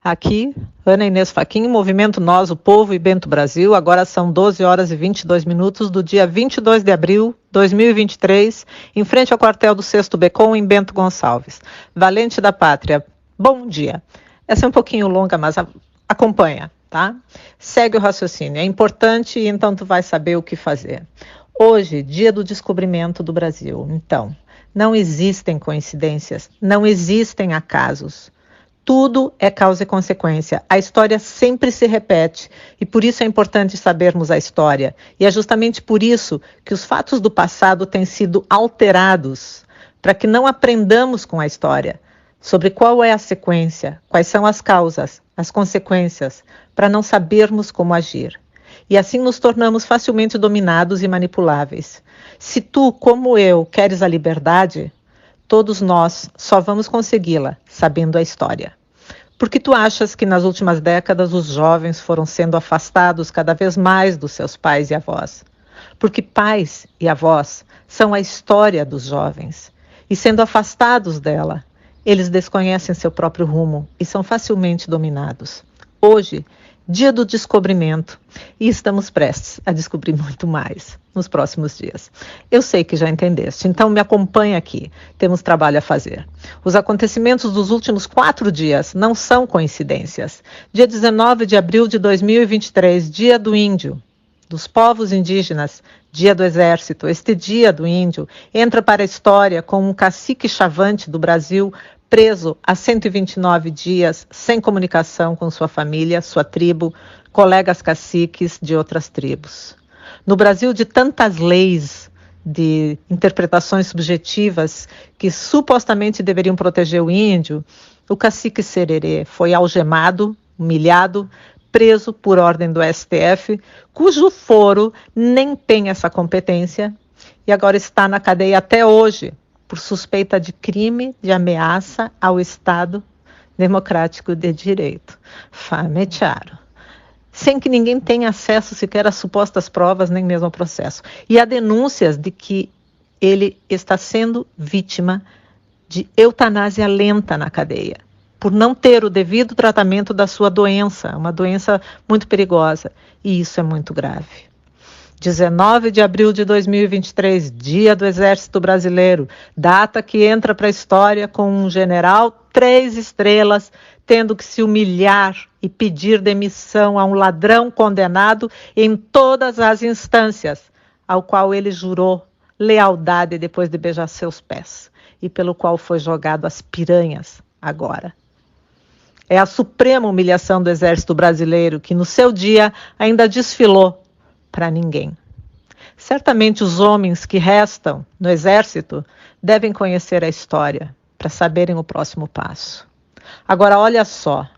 Aqui, Ana Inês Fachin, Movimento Nós, o Povo e Bento Brasil. Agora são 12 horas e 22 minutos do dia 22 de abril de 2023, em frente ao quartel do 6º Becom, em Bento Gonçalves. Valente da Pátria, bom dia. Essa é um pouquinho longa, mas acompanha, tá? Segue o raciocínio, é importante e então tu vai saber o que fazer. Hoje, dia do descobrimento do Brasil. Então, não existem coincidências, não existem acasos. Tudo é causa e consequência. A história sempre se repete e por isso é importante sabermos a história. E é justamente por isso que os fatos do passado têm sido alterados, para que não aprendamos com a história sobre qual é a sequência, quais são as causas, as consequências, para não sabermos como agir. E assim nos tornamos facilmente dominados e manipuláveis. Se tu, como eu, queres a liberdade, todos nós só vamos consegui-la sabendo a história. Por que tu achas que nas últimas décadas os jovens foram sendo afastados cada vez mais dos seus pais e avós? Porque pais e avós são a história dos jovens. E sendo afastados dela, eles desconhecem seu próprio rumo e são facilmente dominados. Hoje, dia do descobrimento, e estamos prestes a descobrir muito mais nos próximos dias. Eu sei que já entendeste, então me acompanha aqui, temos trabalho a fazer. Os acontecimentos dos últimos 4 dias não são coincidências. Dia 19 de abril de 2023, dia do índio, dos povos indígenas, dia do exército. Este dia do índio entra para a história como um cacique chavante do Brasil, preso há 129 dias, sem comunicação com sua família, sua tribo, colegas caciques de outras tribos. No Brasil de tantas leis, de interpretações subjetivas que supostamente deveriam proteger o índio, o cacique Sererê foi algemado, humilhado, preso por ordem do STF, cujo foro nem tem essa competência e agora está na cadeia até hoje, por suspeita de crime de ameaça ao Estado Democrático de Direito. Fameciaro. Sem que ninguém tenha acesso sequer às supostas provas, nem mesmo ao processo. E há denúncias de que ele está sendo vítima de eutanásia lenta na cadeia, por não ter o devido tratamento da sua doença, uma doença muito perigosa. E isso é muito grave. 19 de abril de 2023, dia do Exército Brasileiro, data que entra para a história com um general 3 estrelas tendo que se humilhar e pedir demissão a um ladrão condenado em todas as instâncias, ao qual ele jurou lealdade depois de beijar seus pés, e pelo qual foi jogado às piranhas agora. É a suprema humilhação do Exército Brasileiro que no seu dia ainda desfilou para ninguém. Certamente os homens que restam no Exército devem conhecer a história para saberem o próximo passo. Agora olha só,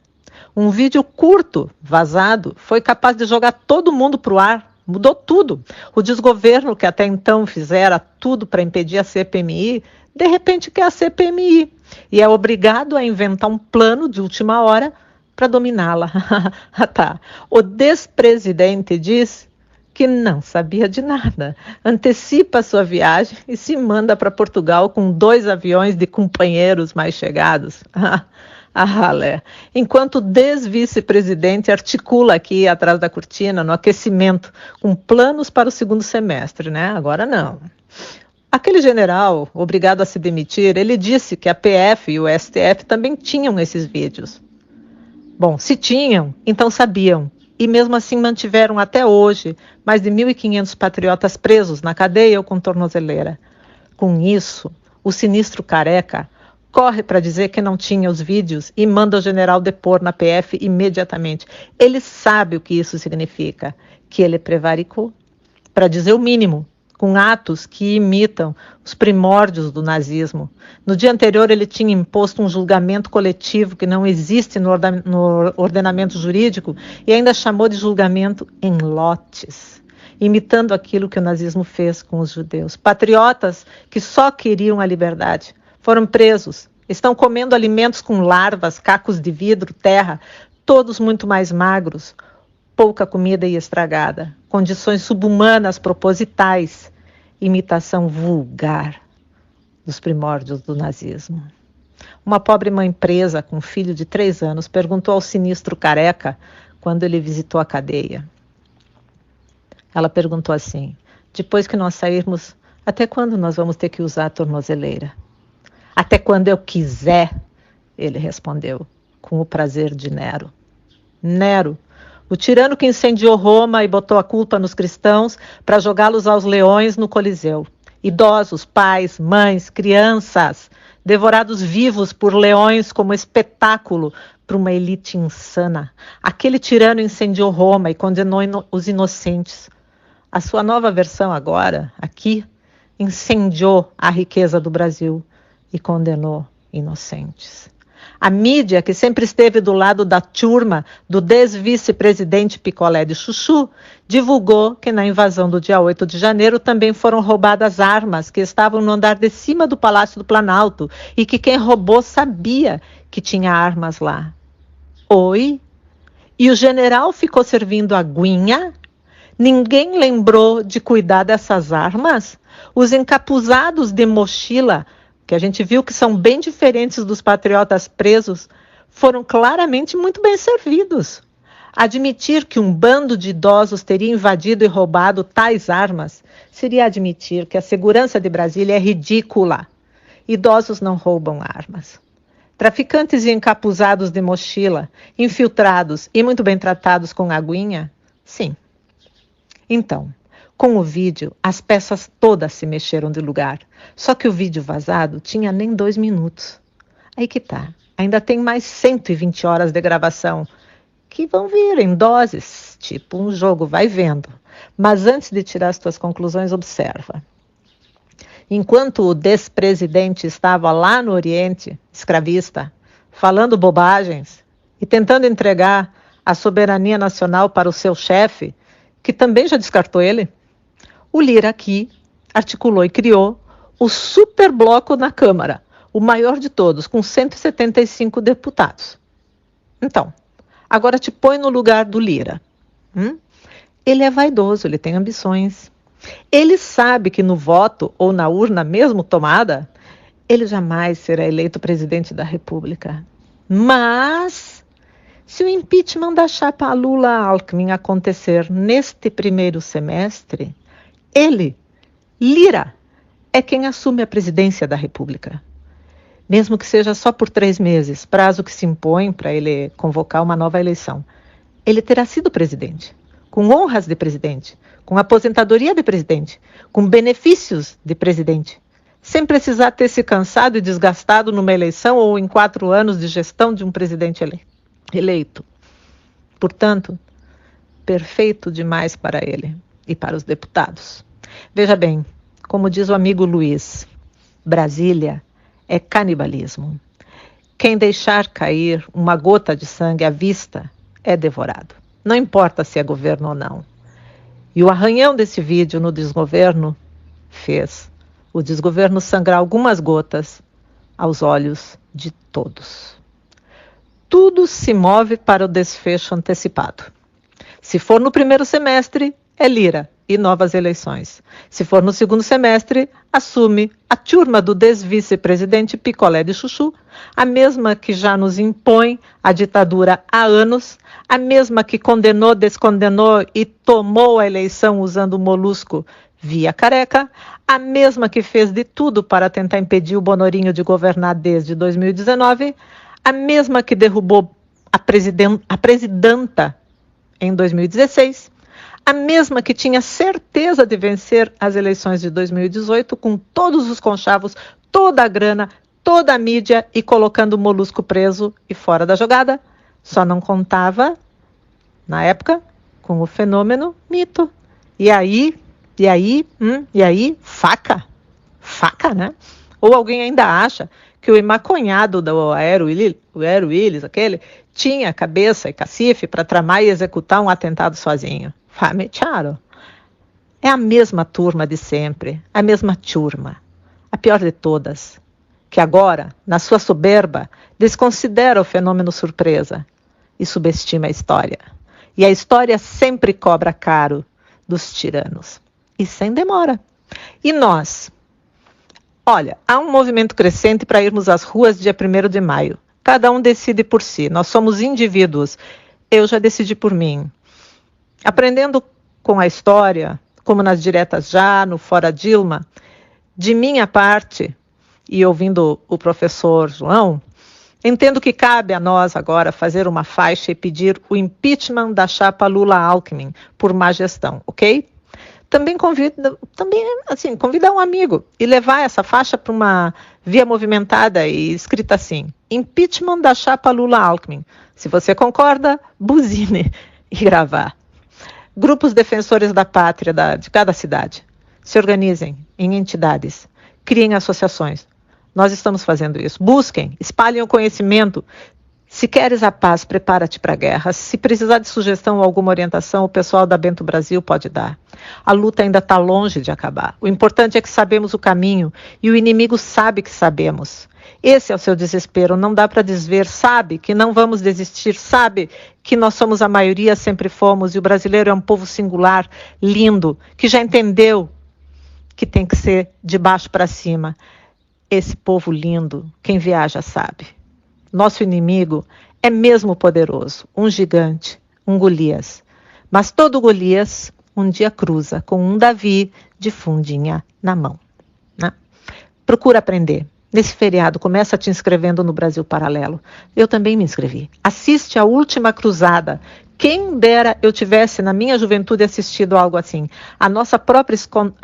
um vídeo curto, vazado, foi capaz de jogar todo mundo para o ar, mudou tudo. O desgoverno que até então fizera tudo para impedir a CPMI, de repente quer a CPMI e é obrigado a inventar um plano de última hora para dominá-la. Tá. O despresidente diz que não sabia de nada, antecipa sua viagem e se manda para Portugal com 2 aviões de companheiros mais chegados. Enquanto o desvice-presidente articula aqui atrás da cortina, no aquecimento, com planos para o 2º semestre, né? Agora não. Aquele general, obrigado a se demitir, ele disse que a PF e o STF também tinham esses vídeos. Bom, se tinham, então sabiam. E mesmo assim mantiveram até hoje mais de 1.500 patriotas presos na cadeia ou com tornozeleira. Com isso, o sinistro Careca corre para dizer que não tinha os vídeos e manda o general depor na PF imediatamente. Ele sabe o que isso significa, que ele prevaricou, para dizer o mínimo, com atos que imitam os primórdios do nazismo. No dia anterior ele tinha imposto um julgamento coletivo que não existe no ordenamento jurídico e ainda chamou de julgamento em lotes, imitando aquilo que o nazismo fez com os judeus. Patriotas que só queriam a liberdade foram presos, estão comendo alimentos com larvas, cacos de vidro, terra, todos muito mais magros, pouca comida e estragada, condições subhumanas propositais, imitação vulgar dos primórdios do nazismo. Uma pobre mãe presa com um filho de 3 anos perguntou ao sinistro careca quando ele visitou a cadeia. Ela perguntou assim: depois que nós sairmos, até quando nós vamos ter que usar a tornozeleira? Até quando eu quiser, ele respondeu, com o prazer de Nero. Nero, o tirano que incendiou Roma e botou a culpa nos cristãos para jogá-los aos leões no Coliseu. Idosos, pais, mães, crianças, devorados vivos por leões como espetáculo para uma elite insana. Aquele tirano incendiou Roma e condenou os inocentes. A sua nova versão agora, aqui, incendiou a riqueza do Brasil e condenou inocentes. A mídia, que sempre esteve do lado da turma do desvice-presidente Picolé de Chuchu, divulgou que na invasão do dia 8 de janeiro também foram roubadas armas que estavam no andar de cima do Palácio do Planalto e que quem roubou sabia que tinha armas lá. Oi? E o general ficou servindo aguinha? Ninguém lembrou de cuidar dessas armas? Os encapuzados de mochila, que a gente viu que são bem diferentes dos patriotas presos, foram claramente muito bem servidos. Admitir que um bando de idosos teria invadido e roubado tais armas seria admitir que a segurança de Brasília é ridícula. Idosos não roubam armas. Traficantes e encapuzados de mochila, infiltrados e muito bem tratados com aguinha, sim. Então, com o vídeo, as peças todas se mexeram de lugar. Só que o vídeo vazado tinha nem 2 minutos. Aí que tá. Ainda tem mais 120 horas de gravação, que vão vir em doses, tipo um jogo, vai vendo. Mas antes de tirar as tuas conclusões, observa. Enquanto o despresidente estava lá no Oriente, escravista, falando bobagens e tentando entregar a soberania nacional para o seu chefe, que também já descartou ele, o Lira aqui articulou e criou o superbloco na Câmara, o maior de todos, com 175 deputados. Então, agora te põe no lugar do Lira. Ele é vaidoso, ele tem ambições. Ele sabe que no voto ou na urna mesmo tomada, ele jamais será eleito presidente da República. Mas, se o impeachment da chapa Lula-Alckmin acontecer neste primeiro semestre, ele, Lira, é quem assume a presidência da República. Mesmo que seja só por 3 meses, prazo que se impõe para ele convocar uma nova eleição. Ele terá sido presidente, com honras de presidente, com aposentadoria de presidente, com benefícios de presidente, sem precisar ter se cansado e desgastado numa eleição ou em 4 anos de gestão de um presidente eleito. Portanto, perfeito demais para ele e para os deputados. Veja bem, como diz o amigo Luiz, Brasília é canibalismo. Quem deixar cair uma gota de sangue à vista é devorado. Não importa se é governo ou não. E o arranhão desse vídeo no desgoverno fez o desgoverno sangrar algumas gotas aos olhos de todos. Tudo se move para o desfecho antecipado. Se for no primeiro semestre, é Lira e novas eleições. Se for no segundo semestre, assume a turma do desvice-presidente Picolé de Chuchu, a mesma que já nos impõe a ditadura há anos, a mesma que condenou, descondenou e tomou a eleição usando o molusco via careca, a mesma que fez de tudo para tentar impedir o Bonorinho de governar desde 2019, a mesma que derrubou a presidenta em 2016, a mesma que tinha certeza de vencer as eleições de 2018 com todos os conchavos, toda a grana, toda a mídia e colocando o molusco preso e fora da jogada, só não contava, na época, com o fenômeno mito. E aí, faca, né? Ou alguém ainda acha que o emaconhado do Aero Willis, aquele, tinha cabeça e cacife para tramar e executar um atentado sozinho. Famecharo. É a mesma turma de sempre, a mesma turma, a pior de todas, que agora, na sua soberba, desconsidera o fenômeno surpresa e subestima a história. E a história sempre cobra caro dos tiranos, e sem demora. E nós, Olha, há um movimento crescente para irmos às ruas dia 1º de maio. Cada um decide por si. Nós somos indivíduos. Eu já decidi por mim. Aprendendo com a história, como nas diretas já, no Fora Dilma, de minha parte, e ouvindo o professor João, entendo que cabe a nós agora fazer uma faixa e pedir o impeachment da chapa Lula-Alckmin por má gestão, ok? Também convidar um amigo e levar essa faixa para uma via movimentada e escrita assim: impeachment da chapa Lula-Alckmin. Se você concorda, buzine e gravar. Grupos defensores da pátria de cada cidade. Se organizem em entidades, criem associações. Nós estamos fazendo isso. Busquem, espalhem o conhecimento. Se queres a paz, prepara-te para a guerra. Se precisar de sugestão ou alguma orientação, o pessoal da Bento Brasil pode dar. A luta ainda está longe de acabar. O importante é que sabemos o caminho e o inimigo sabe que sabemos. Esse é o seu desespero, não dá para desver, sabe que não vamos desistir, sabe que nós somos a maioria, sempre fomos, e o brasileiro é um povo singular, lindo, que já entendeu que tem que ser de baixo para cima. Esse povo lindo, quem viaja sabe. Nosso inimigo é mesmo poderoso, um gigante, um Golias. Mas todo Golias um dia cruza com um Davi de fundinha na mão. Né? Procura aprender. Nesse feriado, começa te inscrevendo no Brasil Paralelo. Eu também me inscrevi. Assiste a Última Cruzada. Quem dera eu tivesse, na minha juventude, assistido algo assim. A nossa própria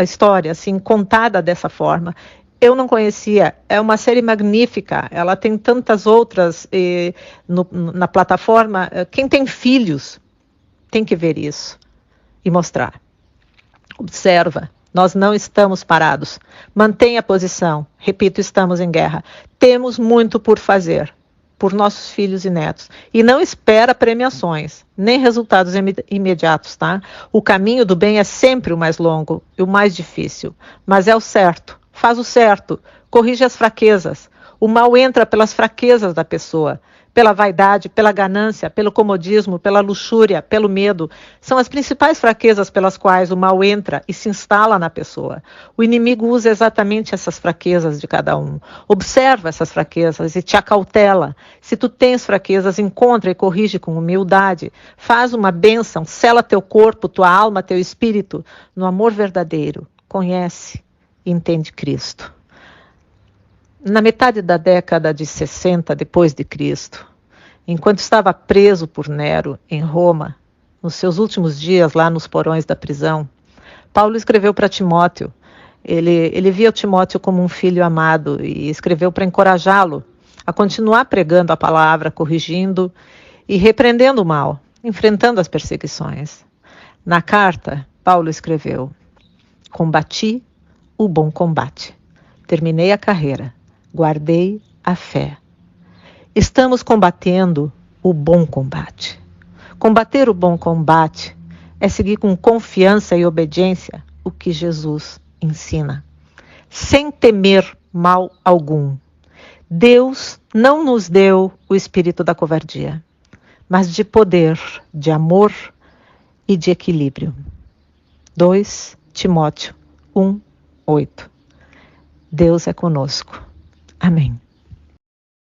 história, assim, contada dessa forma. Eu não conhecia. É uma série magnífica. Ela tem tantas outras na plataforma. Quem tem filhos tem que ver isso e mostrar. Observa. Nós não estamos parados. Mantenha a posição. Repito, estamos em guerra. Temos muito por fazer, por nossos filhos e netos. E não espera premiações, nem resultados imediatos, tá? O caminho do bem é sempre o mais longo e o mais difícil. Mas é o certo. Faz o certo. Corrige as fraquezas. O mal entra pelas fraquezas da pessoa. Pela vaidade, pela ganância, pelo comodismo, pela luxúria, pelo medo. São as principais fraquezas pelas quais o mal entra e se instala na pessoa. O inimigo usa exatamente essas fraquezas de cada um. Observa essas fraquezas e te acautela. Se tu tens fraquezas, encontra e corrige com humildade. Faz uma bênção, sela teu corpo, tua alma, teu espírito no amor verdadeiro. Conhece e entende Cristo. Na metade da década de 60 depois de Cristo, enquanto estava preso por Nero em Roma, nos seus últimos dias lá nos porões da prisão, Paulo escreveu para Timóteo. Ele via Timóteo como um filho amado e escreveu para encorajá-lo a continuar pregando a palavra, corrigindo e repreendendo o mal, enfrentando as perseguições. Na carta, Paulo escreveu: combati o bom combate, terminei a carreira, guardei a fé. Estamos combatendo o bom combate. Combater o bom combate é seguir com confiança e obediência o que Jesus ensina, sem temer mal algum. Deus não nos deu o espírito da covardia, mas de poder, de amor e de equilíbrio. 2 Timóteo 1:8. Deus é conosco. Amém.